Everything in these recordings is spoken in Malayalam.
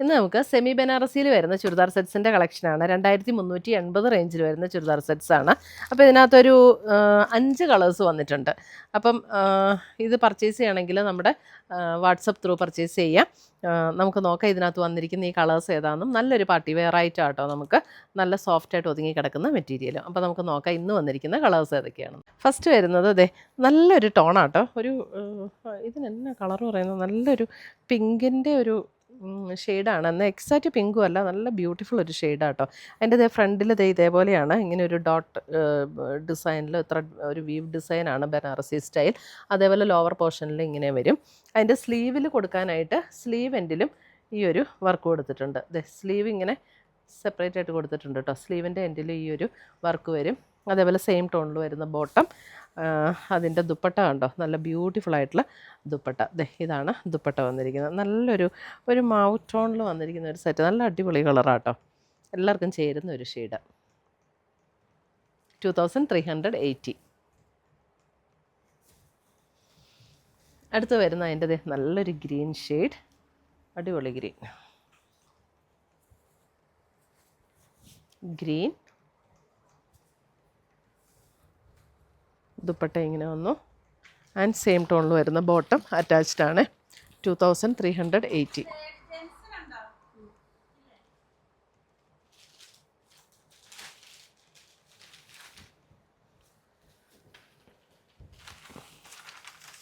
ഇന്ന് നമുക്ക് സെമി ബനാറസിയിൽ വരുന്ന ചുരിദാർ സെറ്റ്സിൻ്റെ കളക്ഷനാണ്. 2380 റേഞ്ചിൽ വരുന്ന ചുരിദാർ സെറ്റ്സാണ്. അപ്പോൾ ഇതിനകത്തൊരു 5 കളേഴ്സ് വന്നിട്ടുണ്ട്. അപ്പം ഇത് പർച്ചേസ് ചെയ്യണമെങ്കിൽ നമ്മുടെ വാട്സപ്പ് ത്രൂ പർച്ചേസ് ചെയ്യാം. നമുക്ക് നോക്കാം ഇതിനകത്ത് വന്നിരിക്കുന്ന ഈ കളേഴ്സ് ഏതാണെന്നും. നല്ലൊരു പാർട്ടി വെയർ ആയിട്ടാട്ടോ, നമുക്ക് നല്ല സോഫ്റ്റായിട്ട് ഒതുങ്ങി കിടക്കുന്ന മെറ്റീരിയൽ. അപ്പോൾ നമുക്ക് നോക്കാം ഇന്ന് വന്നിരിക്കുന്ന കളേഴ്സ് ഏതൊക്കെയാണ്. ഫസ്റ്റ് വരുന്നത് അതെ നല്ലൊരു ടോണാട്ടോ. ഒരു ഇതിനെന്നാ കളർ പറയുന്നത്, നല്ലൊരു പിങ്കിൻ്റെ ഒരു ഷെയ്ഡാണ്. എന്നാൽ എക്സാക്റ്റ് പിങ്കും അല്ല, നല്ല ബ്യൂട്ടിഫുൾ ഒരു ഷെയ്ഡാട്ടോ. അതിൻ്റെ ഫ്രണ്ടിൽ ഇതേപോലെയാണ്, ഇങ്ങനെ ഒരു ഡോട്ട് ഡിസൈനിൽ ഇത്ര ഒരു വീവ് ഡിസൈനാണ് ബനാറസി സ്റ്റൈൽ. അതേപോലെ ലോവർ പോർഷനിൽ ഇങ്ങനെ വരും. അതിൻ്റെ സ്ലീവിൽ കൊടുക്കാനായിട്ട് സ്ലീവ് എൻഡിലും ഈ ഒരു വർക്ക് കൊടുത്തിട്ടുണ്ട്. സ്ലീവ് ഇങ്ങനെ സെപ്പറേറ്റ് ആയിട്ട് കൊടുത്തിട്ടുണ്ട് കേട്ടോ. സ്ലീവിൻ്റെ എൻഡിൽ ഈ ഒരു വർക്ക് വരും. അതേപോലെ സെയിം ടോണിൽ വരുന്ന ബോട്ടം. അതിൻ്റെ ദുപ്പട്ട കണ്ടോ, നല്ല ബ്യൂട്ടിഫുൾ ആയിട്ടുള്ള ദുപ്പട്ട. ഇതാണ് ദുപ്പട്ട വന്നിരിക്കുന്നത്. ഒരു മാവ് ടോണിൽ വന്നിരിക്കുന്ന ഒരു സെറ്റ്. നല്ല അടിപൊളി കളറാട്ടോ, എല്ലാവർക്കും ചേരുന്ന ഒരു ഷെയ്ഡ്. 2380. അടുത്ത് വരുന്ന അതിൻ്റെ നല്ലൊരു ഗ്രീൻ ഷെയ്ഡ്, അടിപൊളി ഗ്രീൻ. ദുപ്പട്ട ഇങ്ങനെ വന്നു. ആൻഡ് സെയിം ടോണിൽ വരുന്ന ബോട്ടം അറ്റാച്ച്ഡ് ആണ്. 2380.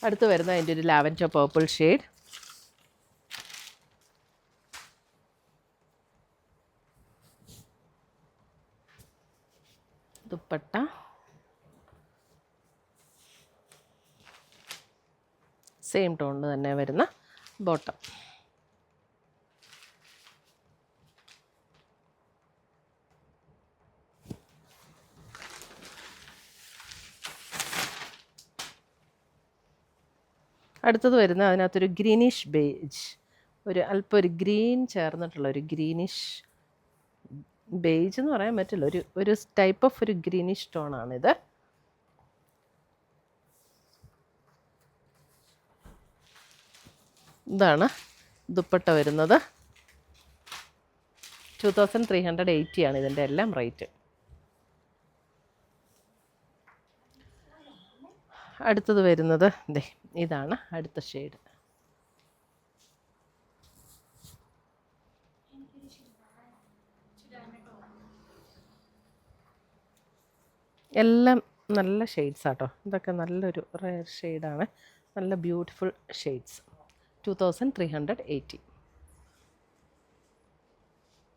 അടുത്ത് വരുന്ന അതിൻ്റെ ഒരു lavender purple shade. Dupatta same ടോണിൽ തന്നെ വരുന്ന ബോട്ടം. അടുത്തത് വരുന്ന അതിനകത്തൊരു ഗ്രീനിഷ് ബേജ്, അല്പം ഒരു ഗ്രീൻ ചേർന്നിട്ടുള്ള ഒരു ഗ്രീനിഷ് ബേജ് എന്ന് പറയാൻ പറ്റില്ല, ഒരു ടൈപ്പ് ഓഫ് ഒരു ഗ്രീനിഷ് ടോണാണിത്. ഇതാണ് ദുപ്പട്ട വരുന്നത്. 2380 ആണ് ഇതിൻ്റെ എല്ലാം റേറ്റ്. അടുത്തത് വരുന്നത് ഇതാണ് അടുത്ത ഷെയ്ഡ്. എല്ലാം നല്ല ഷെയ്ഡ്സ് ആട്ടോ. ഇതൊക്കെ നല്ലൊരു റെയർ ഷെയ്ഡാണ്, നല്ല ബ്യൂട്ടിഫുൾ ഷെയ്ഡ്സ്. 2380.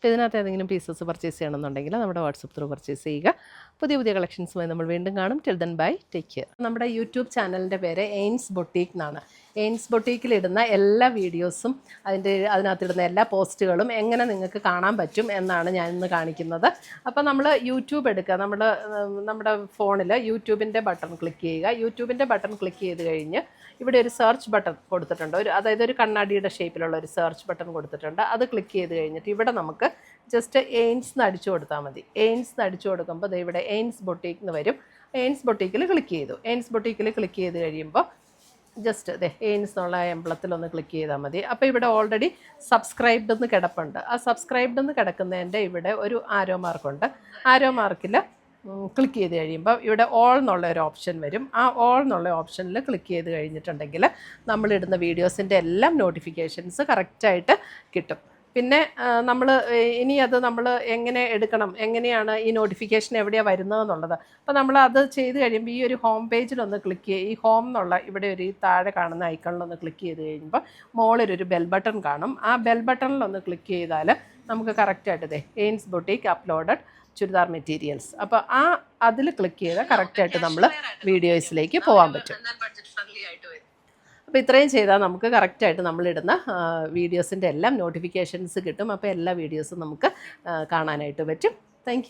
ഇതിനകത്ത് ഏതെങ്കിലും പീസസ് പർച്ചേസ് ചെയ്യണമെന്നുണ്ടെങ്കിൽ നമ്മുടെ വാട്സപ്പ് ത്രൂ പർച്ചേസ് ചെയ്യുക. പുതിയ കളക്ഷൻസുമായി നമ്മൾ വീണ്ടും കാണും. Till then bye, take care. നമ്മുടെ യൂട്യൂബ് ചാനലിൻ്റെ പേര് എയിൻസ് ബൊട്ടീക്ക് എന്നാണ്. എയിൻസ് ബൊട്ടീക്കിലിടുന്ന എല്ലാ വീഡിയോസും അതിനകത്തിടുന്ന എല്ലാ പോസ്റ്റുകളും എങ്ങനെ നിങ്ങൾക്ക് കാണാൻ പറ്റും എന്നാണ് ഞാൻ ഇന്ന് കാണിക്കുന്നത്. അപ്പോൾ നമ്മൾ യൂട്യൂബ് എടുക്കുക, നമ്മുടെ ഫോണിൽ യൂട്യൂബിൻ്റെ ബട്ടൺ ക്ലിക്ക് ചെയ്യുക. യൂട്യൂബിൻ്റെ ബട്ടൺ ക്ലിക്ക് ചെയ്ത് കഴിഞ്ഞ് ഇവിടെ ഒരു സെർച്ച് ബട്ടൺ കൊടുത്തിട്ടുണ്ട്. അതായത് ഒരു കണ്ണാടിയുടെ ഷേപ്പിലുള്ള ഒരു സെർച്ച് ബട്ടൺ കൊടുത്തിട്ടുണ്ട്. അത് ക്ലിക്ക് ചെയ്ത് കഴിഞ്ഞിട്ട് ഇവിടെ നമുക്ക് ജസ്റ്റ് എയിൻസ് എന്ന് അടിച്ചു കൊടുത്താൽ മതി. എയിൻസ് എന്ന് അടിച്ചു കൊടുക്കുമ്പോൾ ഇവിടെ എയിൻസ് ബൊട്ടീക്ക് എന്ന് വരും. എയിൻസ് ബൊട്ടീക്കിൽ ക്ലിക്ക് ചെയ്തു. എയിൻസ് ബൊട്ടീക്കിൽ ക്ലിക്ക് ചെയ്ത് കഴിയുമ്പോൾ ജസ്റ്റ് എയിൻസ് എന്നുള്ള എംബ്ലത്തിലൊന്ന് ക്ലിക്ക് ചെയ്താൽ മതി. അപ്പോൾ ഇവിടെ ഓൾറെഡി സബ്സ്ക്രൈബ്ഡ് എന്ന് കിടപ്പുണ്ട്. ആ സബ്സ്ക്രൈബ്ഡ് എന്ന് കിടക്കുന്നതിൻ്റെ ഇവിടെ ഒരു ആരോ മാർക്കുണ്ട്. ആരോ മാർക്കിൽ ക്ലിക്ക് ചെയ്ത് കഴിയുമ്പോൾ ഇവിടെ ഓൾ എന്നുള്ള ഒരു ഓപ്ഷൻ വരും. ആ ഓൾ എന്നുള്ള ഓപ്ഷനിൽ ക്ലിക്ക് ചെയ്ത് കഴിഞ്ഞിട്ടുണ്ടെങ്കിൽ നമ്മളിടുന്ന വീഡിയോസിൻ്റെ എല്ലാം നോട്ടിഫിക്കേഷൻസ് കറക്റ്റായിട്ട് കിട്ടും. പിന്നെ നമ്മൾ എങ്ങനെ എടുക്കണം, എങ്ങനെയാണ് ഈ നോട്ടിഫിക്കേഷൻ എവിടെയാണ് വരുന്നതെന്നുള്ളത്. അപ്പോൾ നമ്മൾ അത് ചെയ്ത് കഴിയുമ്പോൾ ഈ ഒരു ഹോം പേജിലൊന്ന് ക്ലിക്ക് ചെയ്യുക. ഈ ഹോം എന്നുള്ള ഇവിടെ ഒരു താഴെ കാണുന്ന ഐക്കണിലൊന്ന് ക്ലിക്ക് ചെയ്ത് കഴിയുമ്പോൾ മുകളിലൊരു ബെൽ ബട്ടൺ കാണും. ആ ബെൽ ബട്ടണിലൊന്ന് ക്ലിക്ക് ചെയ്താൽ നമുക്ക് കറക്റ്റായിട്ട് എയിൻസ് ബൊട്ടീക്ക് അപ്ലോഡഡ് ചുരിദാർ മെറ്റീരിയൽസ്, അപ്പോൾ അതിൽ ക്ലിക്ക് ചെയ്താൽ കറക്റ്റായിട്ട് നമ്മൾ വീഡിയോസിലേക്ക് പോകാൻ പറ്റും. അപ്പോൾ ഇത്രയും ചെയ്താൽ നമുക്ക് കറക്റ്റായിട്ട് നമ്മളിടുന്ന വീഡിയോസിൻ്റെ എല്ലാം നോട്ടിഫിക്കേഷൻസ് കിട്ടും. അപ്പോൾ എല്ലാ വീഡിയോസും നമുക്ക് കാണാനായിട്ട് പറ്റും. താങ്ക്